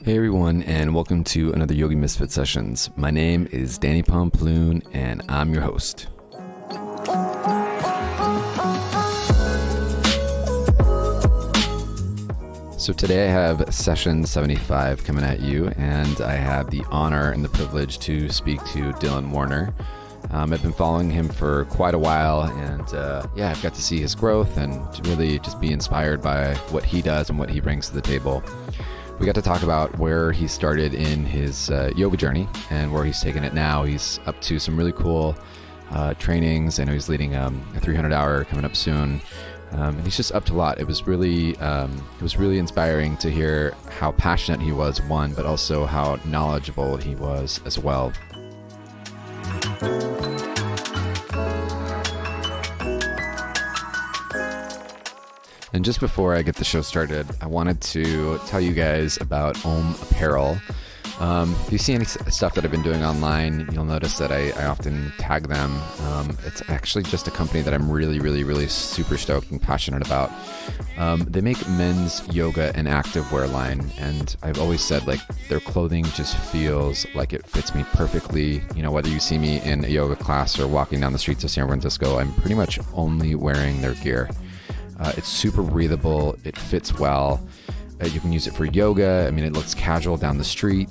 Hey everyone, and welcome to another Yogi Misfit Sessions. My name is Danni Pomplun, and I'm your host. So today I have session 75 coming at you, and I have the honor and the privilege to speak to Werner. I've been following him for quite a while, and I've got to see his growth and to really just be inspired by what he does and what he brings to the table. We got to talk about where he started in his yoga journey and where he's taken it now. He's up to some really cool trainings. I know he's leading a 300-hour coming up soon. And he's just up to a lot. It was really inspiring to hear how passionate he was, one, but also how knowledgeable he was as well. And just before I get the show started, I wanted to tell you guys about Om Apparel. If you see any stuff that I've been doing online, you'll notice that I often tag them. It's actually just a company that I'm really super stoked and passionate about. They make men's yoga and activewear line, and I've always said, like, their clothing just feels like it fits me perfectly. You know, whether you see me in a yoga class or walking down the streets of San Francisco, I'm pretty much only wearing their gear. It's super breathable. It fits well. You can use it for yoga. I mean, it looks casual down the street.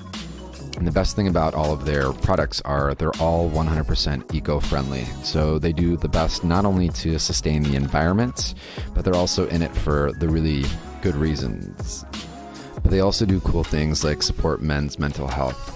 And the best thing about all of their products are they're all 100% eco-friendly. So they do the best not only to sustain the environment, but they're also in it for the really good reasons. But they also do cool things like support men's mental health.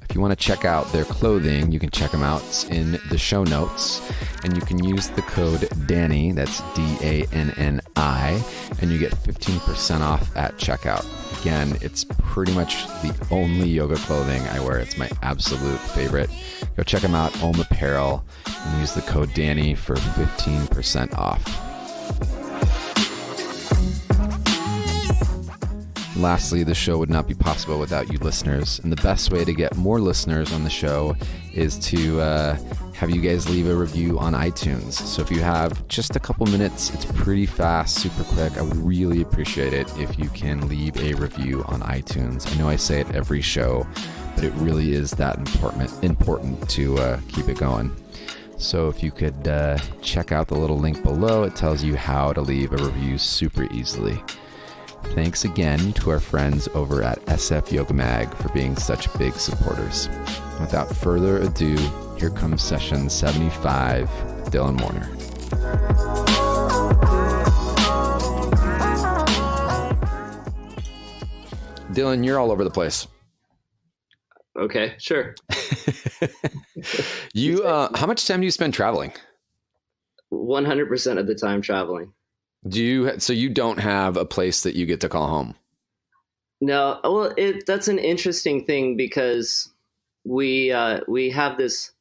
If you want to check out their clothing, you can check them out in the show notes, and you can use the code Danni, that's D-A-N-N-I, and you get 15% off at checkout. Again, it's pretty much the only yoga clothing I wear. It's my absolute favorite. Go check them out, Om Apparel, and use the code Danni for 15% off. Lastly, the show would not be possible without you listeners, and the best way to get more listeners on the show is to have you guys leave a review on iTunes. So if you have just a couple minutes, it's pretty fast, super quick. I would really appreciate it if you can leave a review on iTunes. I know I say it every show, but it really is that important to keep it going. So if you could check out the little link below, it tells you how to leave a review super easily. Thanks again to our friends over at SF Yoga Mag for being such big supporters. Without further ado, here comes session 75 with Werner. Dylan, you're all over the place. Okay, sure. How much time do you spend traveling? 100% of the time traveling. So you don't have a place that you get to call home? No, well, that's an interesting thing because we have this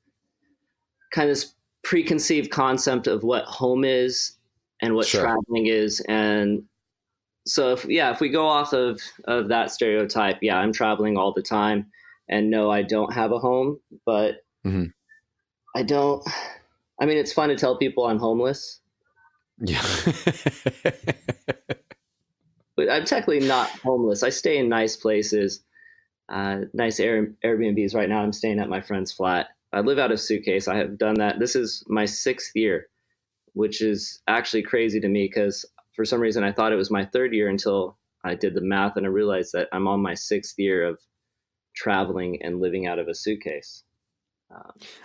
kind of preconceived concept of what home is and what traveling is, and so if we go off of that stereotype, I'm traveling all the time, and no, I don't have a home, but I don't. I mean, it's fun to tell people I'm homeless. Yeah. But I'm technically not homeless. I stay in nice places, nice Airbnbs. Right now I'm staying at my friend's flat. I live out of suitcase. I have done that. This is my 6th year, which is actually crazy to me because for some reason I thought it was my 3rd year until I did the math and I realized that I'm on my 6th year of traveling and living out of a suitcase.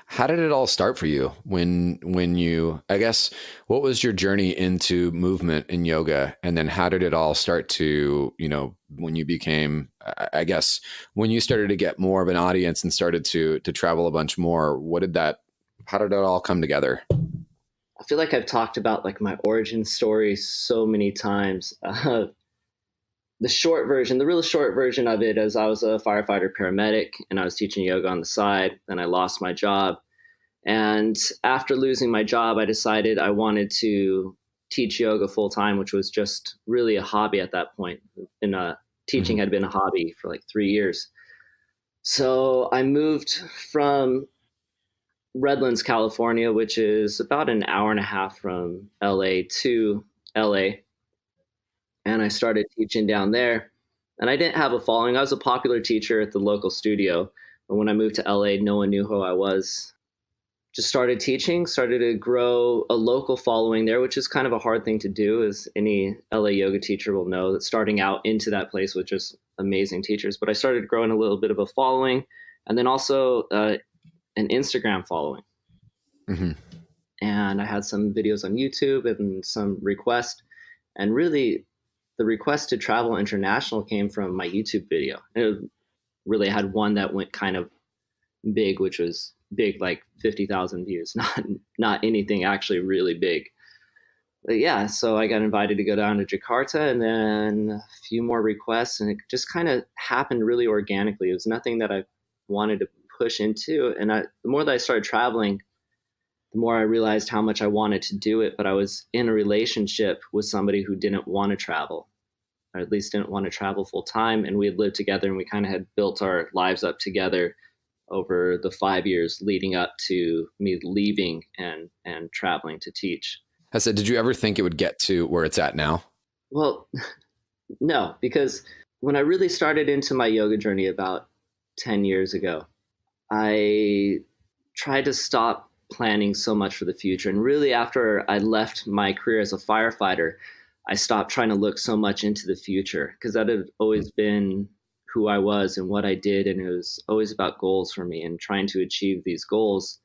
How did it all start for you when you, I guess, what was your journey into movement in yoga? And then how did it all start to, when you became, I guess, when you started to get more of an audience and started to travel a bunch more, how did it all come together? I feel like I've talked about like my origin story so many times. The real short version of it is I was a firefighter paramedic and I was teaching yoga on the side. Then I lost my job. And after losing my job, I decided I wanted to teach yoga full time, which was just really a hobby at that point. Teaching had been a hobby for like 3 years. So I moved from Redlands, California, which is about an hour and a half from LA to LA. And I started teaching down there. And I didn't have a following. I was a popular teacher at the local studio. But when I moved to LA, no one knew who I was. Just started teaching, started to grow a local following there, which is kind of a hard thing to do, as any LA yoga teacher will know, that starting out into that place with just amazing teachers. But I started growing a little bit of a following, and then also an Instagram following. Mm-hmm. And I had some videos on YouTube and some requests. And really, the request to travel international came from my YouTube video. It really had one that went kind of big, which was big, like 50,000 views, not anything actually really big. But yeah, so I got invited to go down to Jakarta, and then a few more requests, and it just kind of happened really organically. It was nothing that I wanted to push into. And the more that I started traveling, the more I realized how much I wanted to do it. But I was in a relationship with somebody who didn't want to travel, or at least didn't want to travel full time. And we had lived together, and we kind of had built our lives up together over the 5 years leading up to me leaving and traveling to teach. I said, did you ever think it would get to where it's at now? Well, no, because when I really started into my yoga journey about 10 years ago, I tried to stop planning so much for the future. And really, after I left my career as a firefighter, I stopped trying to look so much into the future, because that had always been who I was and what I did. And it was always about goals for me and trying to achieve these goals.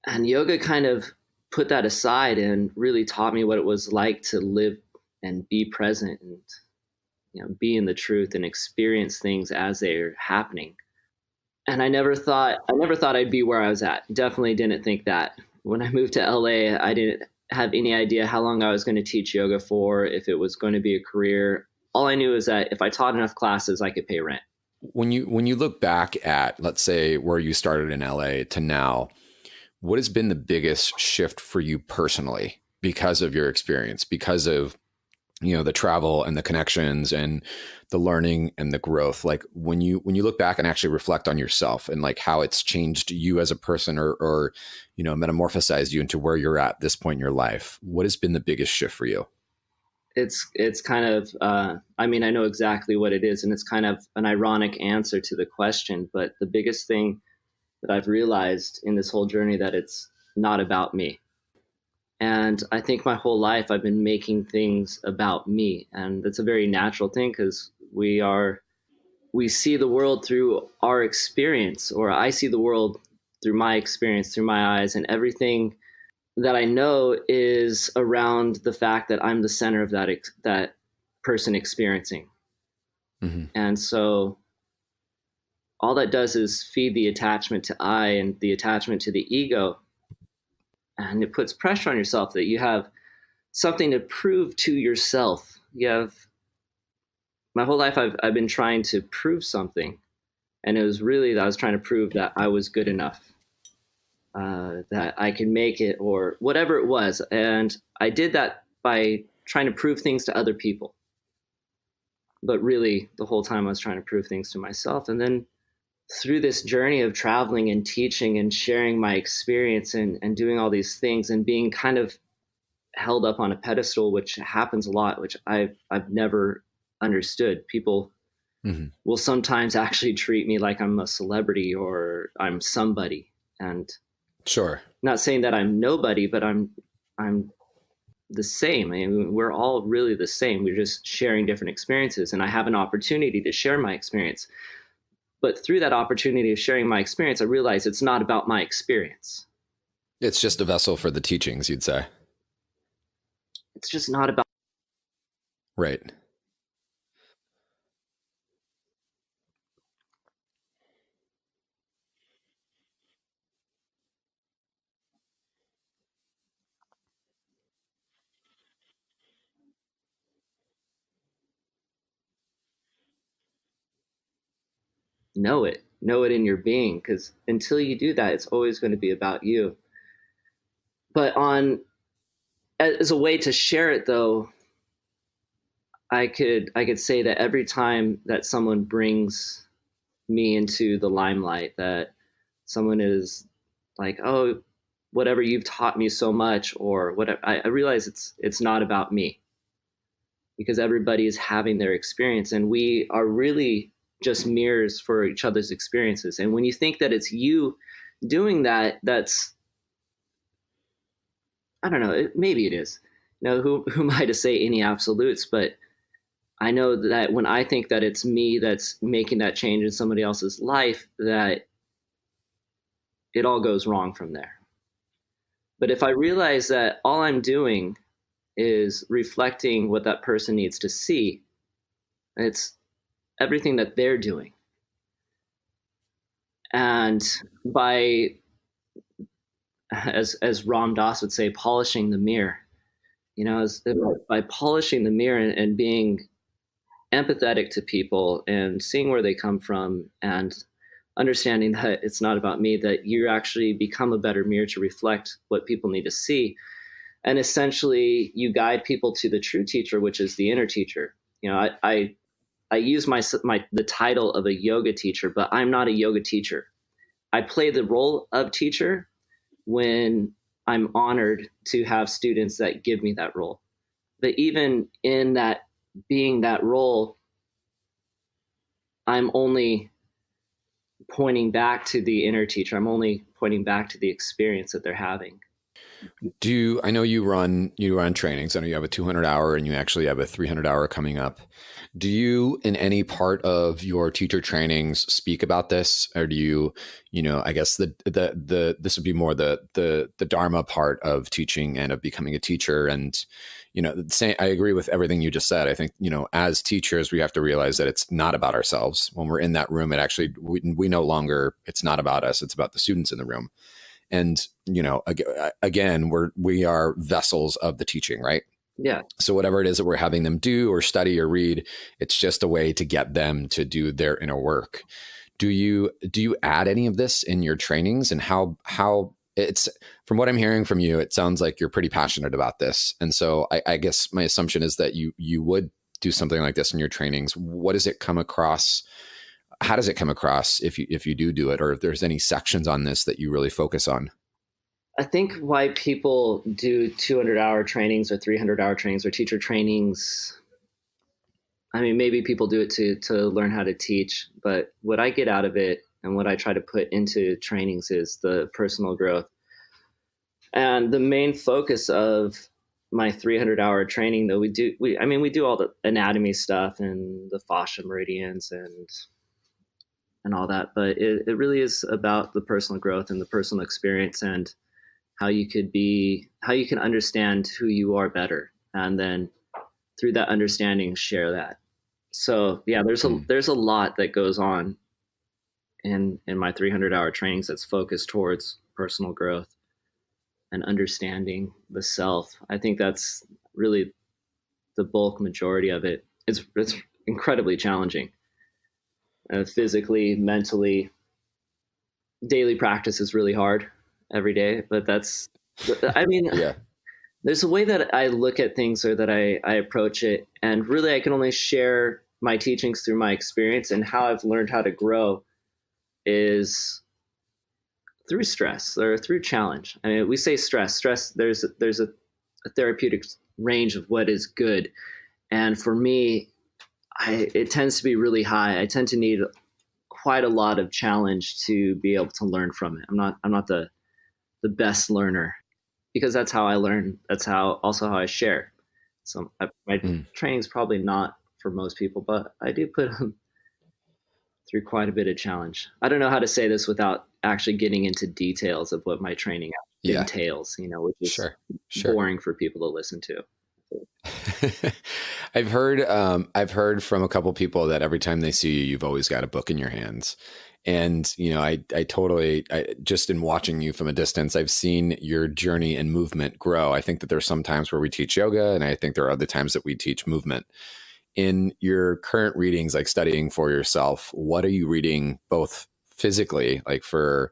And yoga kind of put that aside and really taught me what it was like to live and be present and, be in the truth and experience things as they're happening. And I never thought I'd be where I was at. Definitely didn't think that. When I moved to LA, I didn't have any idea how long I was going to teach yoga for, if it was going to be a career. All I knew is that if I taught enough classes, I could pay rent. When you look back at, let's say, where you started in LA to now, what has been the biggest shift for you personally because of your experience, because of, the travel and the connections and the learning and the growth? Like when you look back and actually reflect on yourself and like how it's changed you as a person or metamorphosized you into where you're at this point in your life, what has been the biggest shift for you? It's kind of, I know exactly what it is, and it's kind of an ironic answer to the question. But the biggest thing that I've realized in this whole journey, that it's not about me. And I think my whole life I've been making things about me. And that's a very natural thing, because we see the world through our experience, or I see the world through my experience, through my eyes, and everything that I know is around the fact that I'm the center of that person experiencing. Mm-hmm. And so all that does is feed the attachment to I and the attachment to the ego. And it puts pressure on yourself that you have something to prove to yourself. My whole life I've been trying to prove something. And it was really that I was trying to prove that I was good enough. That I can make it, or whatever it was. And I did that by trying to prove things to other people. But really, the whole time I was trying to prove things to myself. And then through this journey of traveling and teaching and sharing my experience and doing all these things and being kind of held up on a pedestal, which happens a lot, which I've never understood. People mm-hmm. will sometimes actually treat me like I'm a celebrity or I'm somebody. And sure, not saying that I'm nobody, but I'm the same. I mean, we're all really the same. We're just sharing different experiences, and I have an opportunity to share my experience. But through that opportunity of sharing my experience, I realize it's not about my experience. It's just a vessel for the teachings, you'd say. It's just not about. Right. Know it in your being, because until you do that, it's always going to be about you. But as a way to share it, though, I could say that every time that someone brings me into the limelight, that someone is like, oh, whatever, you've taught me so much, or whatever, I realize it's not about me. because everybody is having their experience, and we are really just mirrors for each other's experiences. And when you think that it's you doing that, that's, I don't know, maybe it is. Who am I to say any absolutes? But I know that when I think that it's me that's making that change in somebody else's life, that it all goes wrong from there. But if I realize that all I'm doing is reflecting what that person needs to see, it's everything that they're doing. And by, as Ram Dass would say, polishing the mirror, by polishing the mirror and being empathetic to people and seeing where they come from and understanding that it's not about me, that you actually become a better mirror to reflect what people need to see. And essentially you guide people to the true teacher, which is the inner teacher. I use the title of a yoga teacher, but I'm not a yoga teacher. I play the role of teacher when I'm honored to have students that give me that role. But even in that, being that role, I'm only pointing back to the inner teacher. I'm only pointing back to the experience that they're having. I know you run trainings. I know you have a 200-hour and you actually have a 300-hour coming up. Do you, in any part of your teacher trainings, speak about this, or do you, I guess this would be more the Dharma part of teaching and of becoming a teacher. And, I agree with everything you just said. I think, as teachers, we have to realize that it's not about ourselves. When we're in that room, it actually, we no longer, it's not about us. It's about the students in the room. And, again, we are vessels of the teaching, right? Yeah. So whatever it is that we're having them do or study or read, it's just a way to get them to do their inner work. Do you add any of this in your trainings? And how it's, from what I'm hearing from you, it sounds like you're pretty passionate about this. And so I guess my assumption is that you would do something like this in your trainings. What does it come across? How does it come across if you do it, or if there's any sections on this that you really focus on? I think why people do 200-hour trainings or 300-hour trainings or teacher trainings, I mean, maybe people do it to learn how to teach, but what I get out of it and what I try to put into trainings is the personal growth. And the main focus of my 300-hour training, though, we do all the anatomy stuff and the fascia meridians and all that, but it really is about the personal growth and the personal experience and how you can understand who you are better, and then through that understanding, share that. So yeah, there's a lot that goes on in my 300-hour trainings that's focused towards personal growth and understanding the self. I think that's really the bulk majority of it. It's incredibly challenging, physically, mentally. Daily practice is really hard every day, but yeah. There's a way that I look at things, or that I approach it, and really I can only share my teachings through my experience, and how I've learned how to grow is through stress or through challenge. I mean, we say stress, there's a therapeutic range of what is good. And for me, it tends to be really high. I tend to need quite a lot of challenge to be able to learn from it. I'm not the best learner, because that's how I learn. That's how I share. So my training's probably not for most people, but I do put them through quite a bit of challenge. I don't know how to say this without actually getting into details of what my training entails, which is sure. boring for people to listen to. I've heard from a couple people that every time they see you, you've always got a book in your hands. And, I just in watching you from a distance, I've seen your journey and movement grow. I think that there's some times where we teach yoga, and I think there are other times that we teach movement. In your current readings, like studying for yourself, what are you reading both physically, what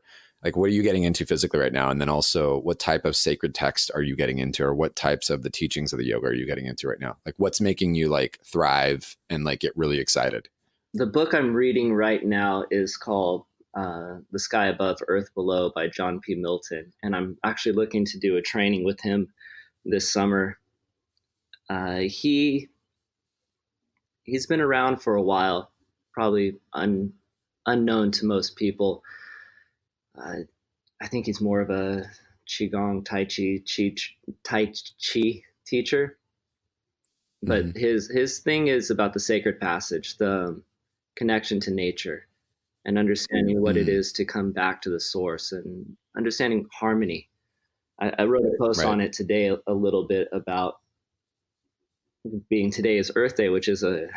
are you getting into physically right now? And then also, what type of sacred text are you getting into, or what types of the teachings of the yoga are you getting into right now? Like, what's making you thrive and get really excited? The book I'm reading right now is called The Sky Above, Earth Below by John P. Milton. And I'm actually looking to do a training with him this summer. He he's been around for a while, probably unknown to most people. Uh, I think he's more of a qigong tai chi teacher, but Hmm. his thing is about the sacred passage, the connection to nature, and understanding what it Mm. is to come back to the source and understanding harmony. I wrote a post Right. on it today a little bit about being today is Earth Day, which is a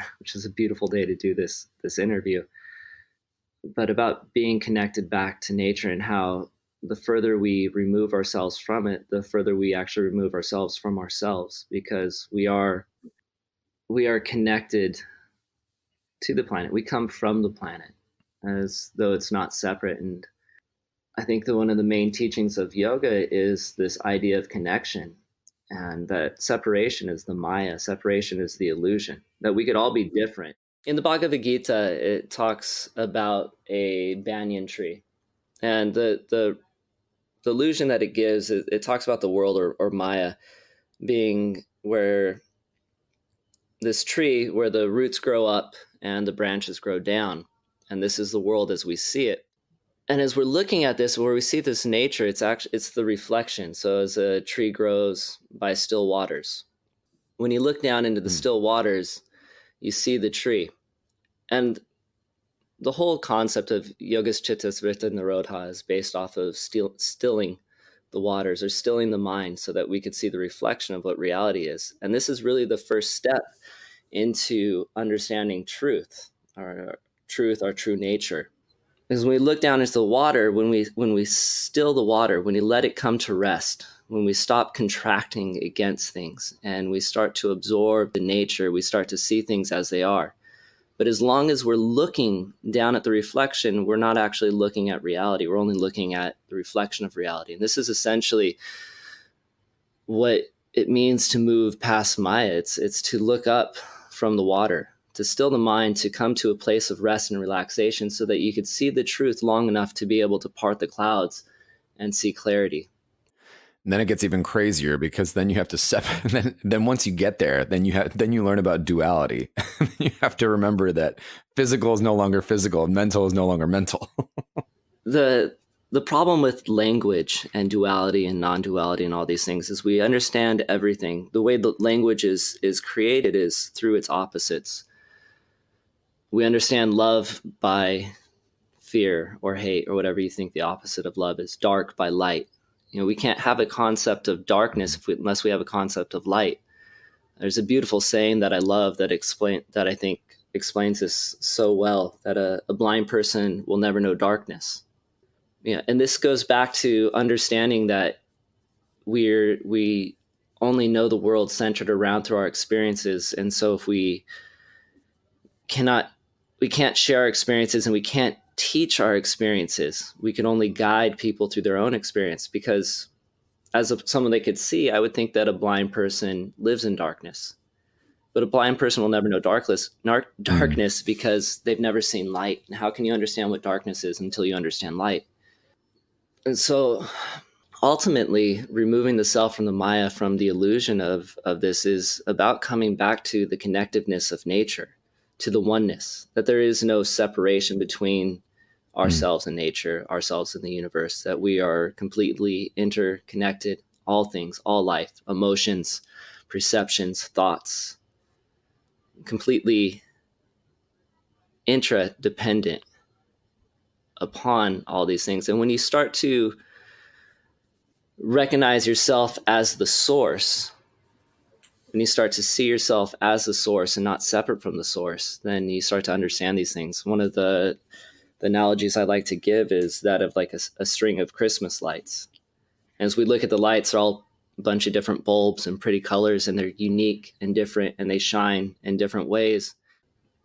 beautiful day to do this interview, but about being connected back to nature and how the further we remove ourselves from it, the further we actually remove ourselves from ourselves, because we are connected to the planet. We come from the planet as though it's not separate. And I think that one of the main teachings of yoga is this idea of connection, and that separation is the Maya, separation is the illusion, that we could all be different. In the Bhagavad Gita, it talks about a banyan tree, and the illusion that it gives, it talks about the world, or Maya, being where this tree, where the roots grow up and the branches grow down, and this is the world as we see it. And as we're looking at this, where we see this nature, it's the reflection. So as a tree grows by still waters, when you look down into the Mm. still waters, you see the tree. And the whole concept of yogas chitta vritta nirodha is based off of stilling the waters, or stilling the mind, so that we could see the reflection of what reality is. And this is really the first step into understanding our true nature. Because when we look down into the water, when we still the water, when we let it come to rest, when we stop contracting against things and we start to absorb the nature, we start to see things as they are. But as long as we're looking down at the reflection, we're not actually looking at reality. We're only looking at the reflection of reality. And this is essentially what it means to move past Maya. It's to look up from the water, to still the mind, to come to a place of rest and relaxation, so that you could see the truth long enough to be able to part the clouds and see clarity. And then it gets even crazier, because then you have to separate. Then once you get there, then you learn about duality. You have to remember that physical is no longer physical, and mental is no longer mental. The the problem with language and duality and non-duality and all these things is we understand everything. The way the language is created is through its opposites. We understand love by fear or hate, or whatever you think the opposite of love is. Dark by light. You know, we can't have a concept of darkness unless we have a concept of light. There's a beautiful saying that I love that I think explains this so well, that a blind person will never know darkness. Yeah, and this goes back to understanding that we only know the world centered around through our experiences, and so if cannot we can't share our experiences, and we can't teach our experiences. We can only guide people through their own experience, because someone they could see, I would think that a blind person lives in darkness. But a blind person will never know Mm. darkness because they've never seen light. And how can you understand what darkness is until you understand light? And so ultimately, removing the self from the Maya, from the illusion of this, is about coming back to the connectiveness of nature, to the oneness, that there is no separation between Mm. ourselves and nature, ourselves and the universe, that we are completely interconnected, all things, all life, emotions, perceptions, thoughts, completely interdependent upon all these things. And when you start to recognize yourself as the source, when you start to see yourself as the source and not separate from the source, then you start to understand these things. One of the analogies I like to give is that of like a string of Christmas lights. As we look at the lights, they're all a bunch of different bulbs and pretty colors, and they're unique and different, and they shine in different ways.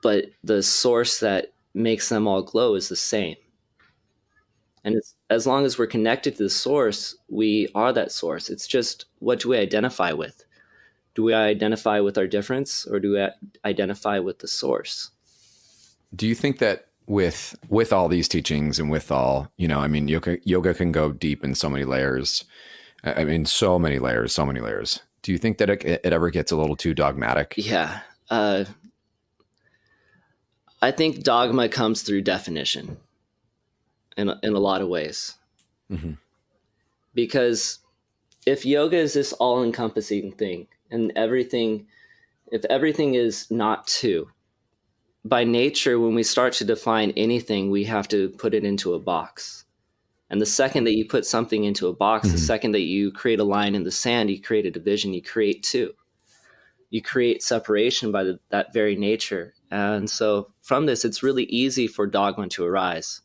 But the source that makes them all glow is the same. And as long as we're connected to the source, we are that source. It's just, what do we identify with? Do we identify with our difference, or do we identify with the source? Do you think that with all these teachings, and with all, I mean, yoga can go deep in so many layers. I mean, so many layers, so many layers. Do you think that it ever gets a little too dogmatic? Yeah. Uh, I think dogma comes through definition in a lot of ways. Mm-hmm. Because if yoga is this all-encompassing thing, and if everything is not two, by nature, when we start to define anything, we have to put it into a box. And the second that you put something into a box, Mm-hmm. the second that you create a line in the sand, you create a division, you create two. You create separation by that very nature. And so from this, it's really easy for dogma to arise.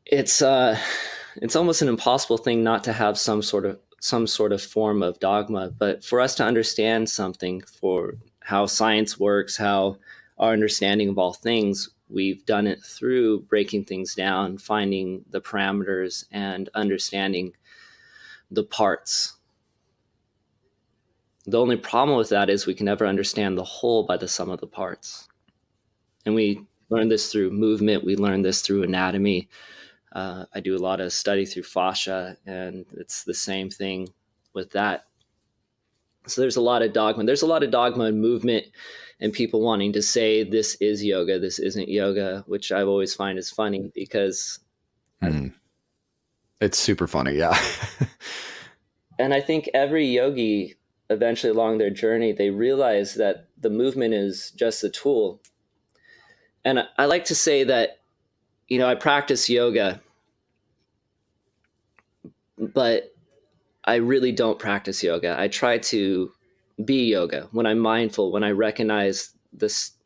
It's almost an impossible thing not to have some sort of form of dogma, but for us to understand something, for how science works, how our understanding of all things, we've done it through breaking things down, finding the parameters, and understanding the parts. The only problem with that is we can never understand the whole by the sum of the parts. And we learn this through movement. We learn this through anatomy. I do a lot of study through fascia, and it's the same thing with that. So there's a lot of dogma. There's a lot of dogma and movement and people wanting to say this is yoga, this isn't yoga, which I've always find is funny because... It's super funny, yeah. And I think every yogi, eventually along their journey, they realize that the movement is just a tool. And I like to say that, I practice yoga, but I really don't practice yoga. I try to be yoga when I'm mindful, when I recognize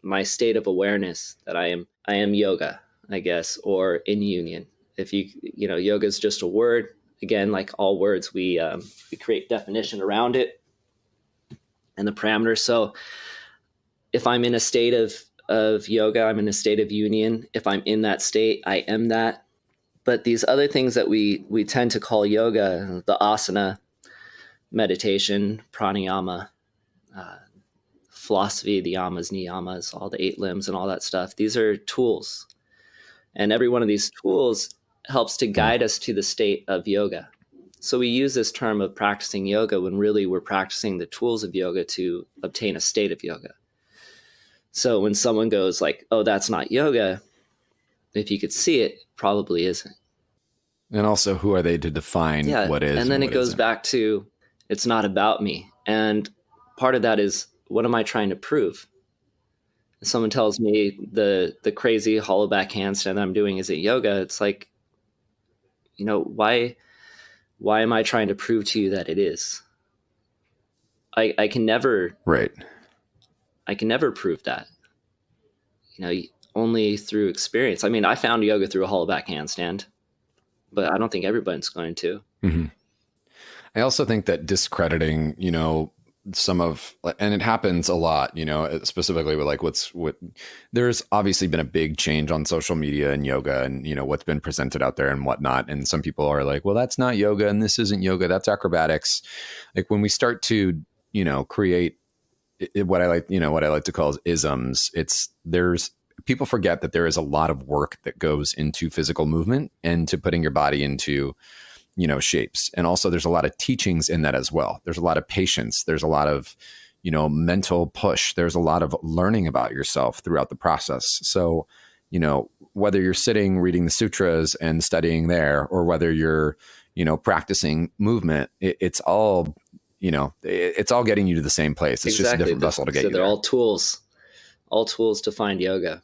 my state of awareness that I am yoga, I guess, or in union. If yoga is just a word. Again, like all words, we create definition around it and the parameters. So if I'm in a state of yoga, I'm in a state of union. If I'm in that state, I am that. But these other things that we tend to call yoga, the asana, meditation, pranayama, philosophy, the yamas, niyamas, all the 8 limbs and all that stuff, these are tools. And every one of these tools helps to guide us to the state of yoga. So we use this term of practicing yoga when really we're practicing the tools of yoga to obtain a state of yoga. So when someone goes like, oh, that's not yoga, if you could see it, probably isn't. And also, who are they to define what is? And then it goes isn't? back to, it's not about me. And part of that is, what am I trying to prove? If someone tells me the crazy hollow back handstand that I'm doing isn't yoga, it's like, why am I trying to prove to you that it is? I can never... Right. I can never prove that. Only through experience. I mean, I found yoga through a hollow back handstand, but I don't think everybody's going to. Mm-hmm. I also think that discrediting, some of, and it happens a lot, specifically with there's obviously been a big change on social media and yoga and, what's been presented out there and whatnot. And some people are like, well, that's not yoga and this isn't yoga, that's acrobatics. Like when we start to, create what I like to call as isms, people forget that there is a lot of work that goes into physical movement and to putting your body into, shapes. And also there's a lot of teachings in that as well. There's a lot of patience. There's a lot of, mental push. There's a lot of learning about yourself throughout the process. So, whether you're sitting, reading the sutras and studying there, or whether you're, practicing movement, it's all, it's all getting you to the same place. It's just a different vessel to get you there. They're all tools to find yoga.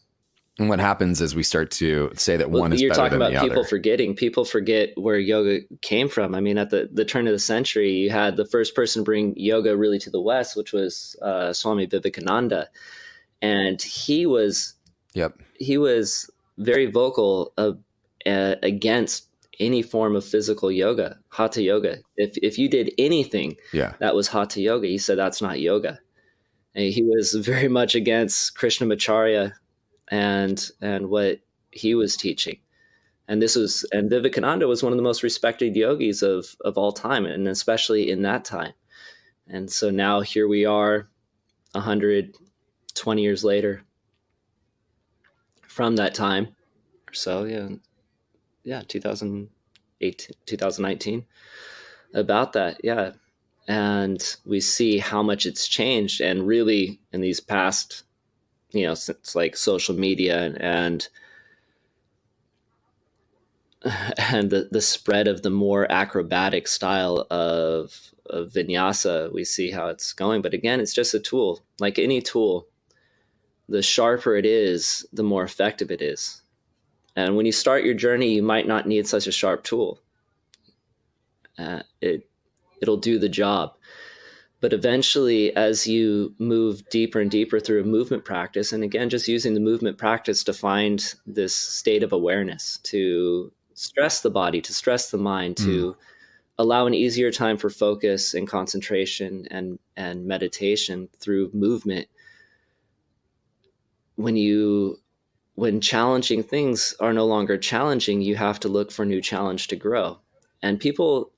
And what happens is we start to say that one is better than the other. You're talking about people forgetting. People forget where yoga came from. I mean, at the turn of the century, you had the first person to bring yoga really to the West, which was Swami Vivekananda. And he was very vocal against any form of physical yoga, hatha yoga. If you did anything that was hatha yoga, he said that's not yoga. And he was very much against Krishnamacharya and what he was teaching. And Vivekananda was one of the most respected yogis of all time, and especially in that time. And so now here we are 120 years later from that time or so. Yeah. 2018, 2019 about that. Yeah. And we see how much it's changed. And really in these past since like social media and the spread of the more acrobatic style of vinyasa, we see how it's going. But again, it's just a tool. Like any tool, the sharper it is, the more effective it is. And when you start your journey, you might not need such a sharp tool. It'll do the job. But eventually, as you move deeper and deeper through a movement practice, and again, just using the movement practice to find this state of awareness, to stress the body, to stress the mind, to allow an easier time for focus and concentration and meditation through movement. When challenging things are no longer challenging, you have to look for new challenge to grow. And people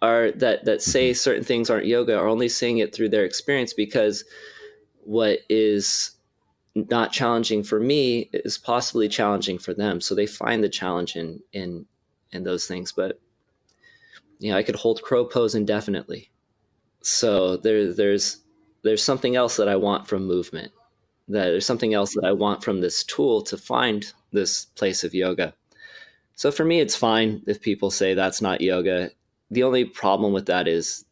that say certain things aren't yoga are only saying it through their experience, because what is not challenging for me is possibly challenging for them. So they find the challenge in those things. But I could hold crow pose indefinitely. So there's something else that I want from movement. That there's something else that I want from this tool to find this place of yoga. So for me, it's fine if people say that's not yoga. The only problem with that is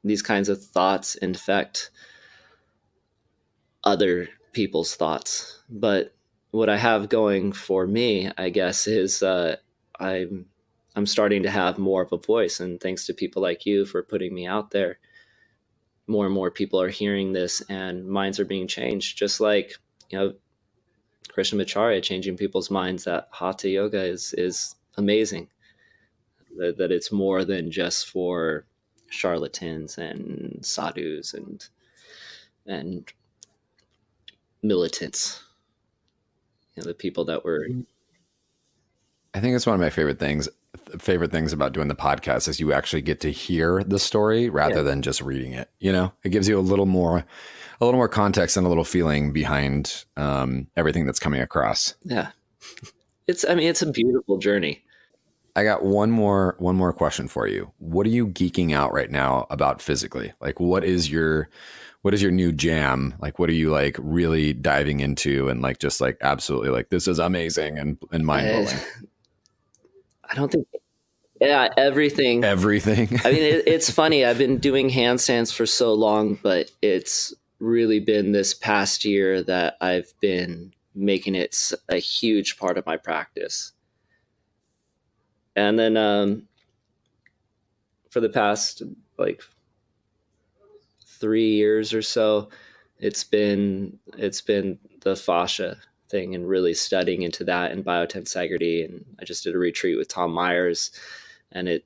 these kinds of thoughts infect other people's thoughts. But what I have going for me, I guess, is I'm starting to have more of a voice. And thanks to people like you for putting me out there, more and more people are hearing this and minds are being changed. Just like, Krishnamacharya changing people's minds that Hatha Yoga is amazing. That it's more than just for charlatans and sadhus and militants, the people that were. I think it's one of my favorite things about doing the podcast is you actually get to hear the story rather than just reading it. It gives you a little more context and a little feeling behind everything that's coming across. Yeah. It's a beautiful journey. I got one more question for you. What are you geeking out right now about physically? Like, what is your new jam? Like, what are you like really diving into and like, just like absolutely like, this is amazing and mind blowing? I don't think, everything. Everything. I mean, it's funny. I've been doing handstands for so long, but it's really been this past year that I've been making it a huge part of my practice. And then for the past like 3 years or so, it's been the fascia thing and really studying into that and biotensegrity. And I just did a retreat with Tom Myers, and it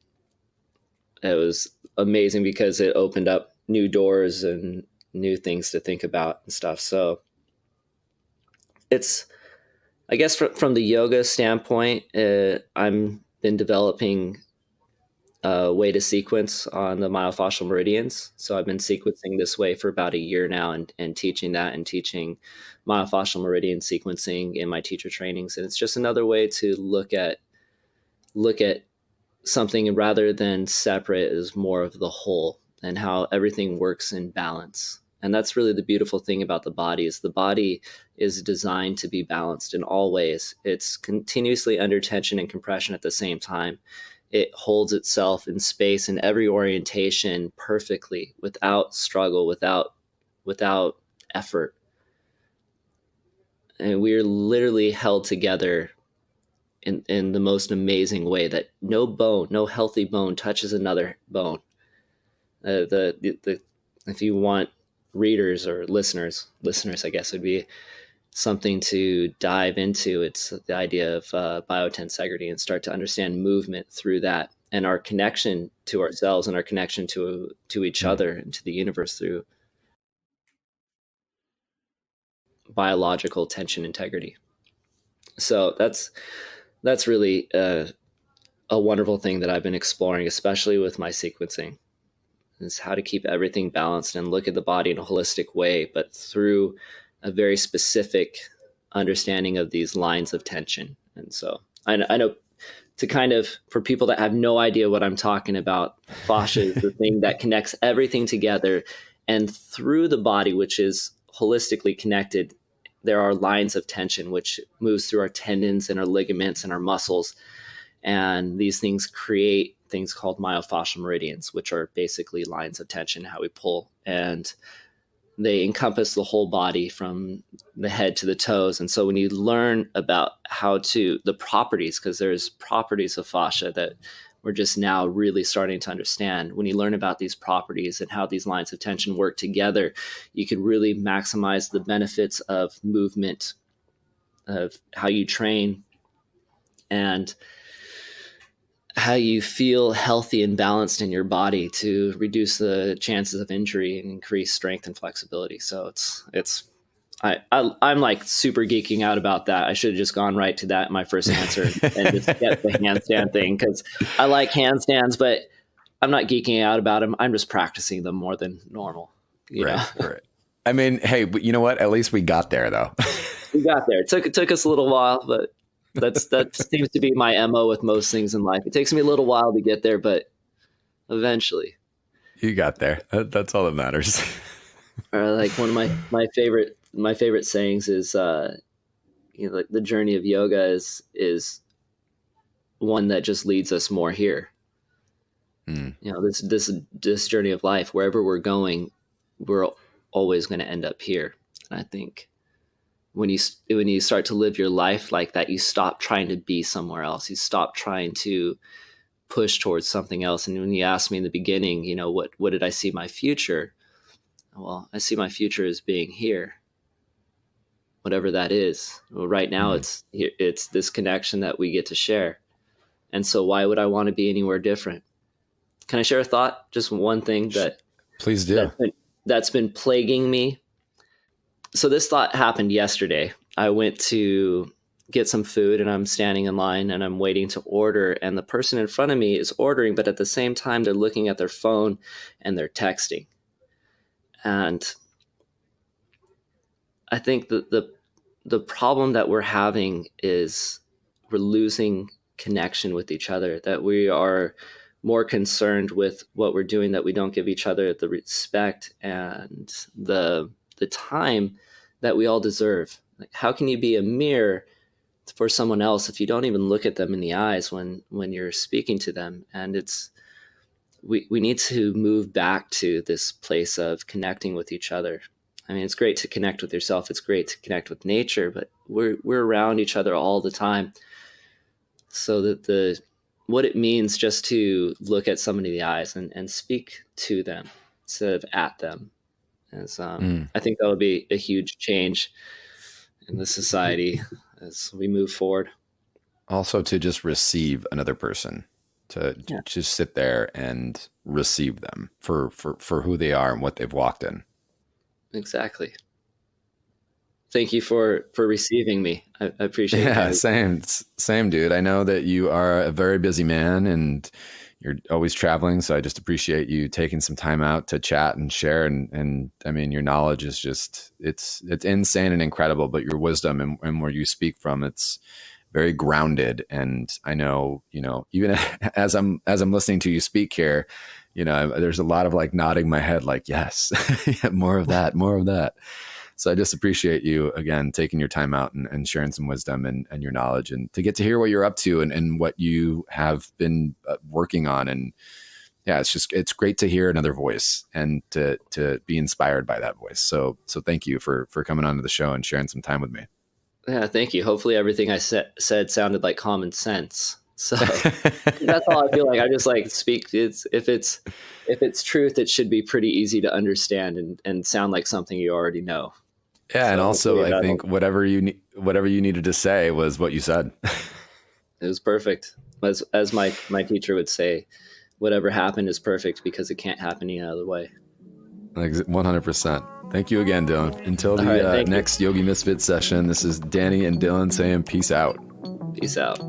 was amazing because it opened up new doors and new things to think about and stuff. So it's, I guess from the yoga standpoint, I'm been developing a way to sequence on the myofascial meridians. So I've been sequencing this way for about a year now and teaching that and teaching myofascial meridian sequencing in my teacher trainings. And it's just another way to look at something rather than separate as more of the whole and how everything works in balance. And that's really the beautiful thing about the body is designed to be balanced in all ways. It's continuously under tension and compression at the same time. It holds itself in space in every orientation perfectly, without struggle, without effort. And we're literally held together in the most amazing way that no healthy bone touches another bone. If you want readers or listeners, I guess would be something to dive into. It's the idea of biotensegrity and start to understand movement through that and our connection to ourselves and our connection to each other and to the universe through biological tension integrity. So that's really a wonderful thing that I've been exploring, especially with my sequencing, is how to keep everything balanced and look at the body in a holistic way, but through a very specific understanding of these lines of tension. And so I know to kind of, for people that have no idea what I'm talking about, fascia is the thing that connects everything together and through the body, which is holistically connected, there are lines of tension which moves through our tendons and our ligaments and our muscles. And these things create things called myofascial meridians, which are basically lines of tension, how we pull. And they encompass the whole body from the head to the toes. And so when you learn about the properties, because there's properties of fascia that we're just now really starting to understand. When you learn about these properties and how these lines of tension work together, you can really maximize the benefits of movement, of how you train, and how you feel healthy and balanced in your body to reduce the chances of injury and increase strength and flexibility. So I'm like super geeking out about that. I should have just gone right to that in my first answer and just get the handstand thing, because I like handstands, but I'm not geeking out about them. I'm just practicing them more than normal. Right. I mean, hey, but you know what? At least we got there, though. We got there. It took us a little while, but that seems to be my MO with most things in life. It takes me a little while to get there, but eventually. You got there. That's all that matters. Like one of my favorite sayings is, like the journey of yoga is one that just leads us more here. This journey of life, wherever we're going, we're always going to end up here. And I think when you start to live your life like that, you stop trying to be somewhere else. You stop trying to push towards something else. And when you asked me in the beginning, what did I see my future? Well, I see my future as being here, whatever that is. Well, right now it's this connection that we get to share. And so why would I want to be anywhere different? Can I share a thought? Just one thing that please do. That's been plaguing me. So this thought happened yesterday. I went to get some food and I'm standing in line and I'm waiting to order, and the person in front of me is ordering, but at the same time they're looking at their phone and they're texting. And I think the problem that we're having is we're losing connection with each other, that we are more concerned with what we're doing, that we don't give each other the respect and the time that we all deserve. Like, how can you be a mirror for someone else if you don't even look at them in the eyes when you're speaking to them? And we need to move back to this place of connecting with each other. I mean, it's great to connect with yourself. It's great to connect with nature, but we're around each other all the time. So that what it means just to look at somebody in the eyes and speak to them instead of at them is, I think that would be a huge change in the society as we move forward. Also, to just receive another person, to just sit there and receive them for who they are and what they've walked in. Exactly. Thank you for receiving me. I appreciate it. Yeah, same, dude. I know that you are a very busy man and you're always traveling. So I just appreciate you taking some time out to chat and share. And I mean, your knowledge is just, it's insane and incredible, but your wisdom and where you speak from, it's very grounded. And I know, even as I'm listening to you speak here, there's a lot of like nodding my head, like, yes, more of that. So I just appreciate you again, taking your time out and sharing some wisdom and your knowledge, and to get to hear what you're up to and what you have been working on. And yeah, it's great to hear another voice and to be inspired by that voice. So thank you for coming onto the show and sharing some time with me. Yeah, thank you. Hopefully everything I said sounded like common sense. So that's all I feel like. I just like speak. If it's truth, it should be pretty easy to understand and sound like something you already know. Yeah, so, and also I think whatever you needed to say was what you said. It was perfect. As my teacher would say, whatever happened is perfect because it can't happen any other way. 100%. Thank you again, Dylan. Until the next Yogi Misfit session, this is Danny and Dylan saying peace out. Peace out.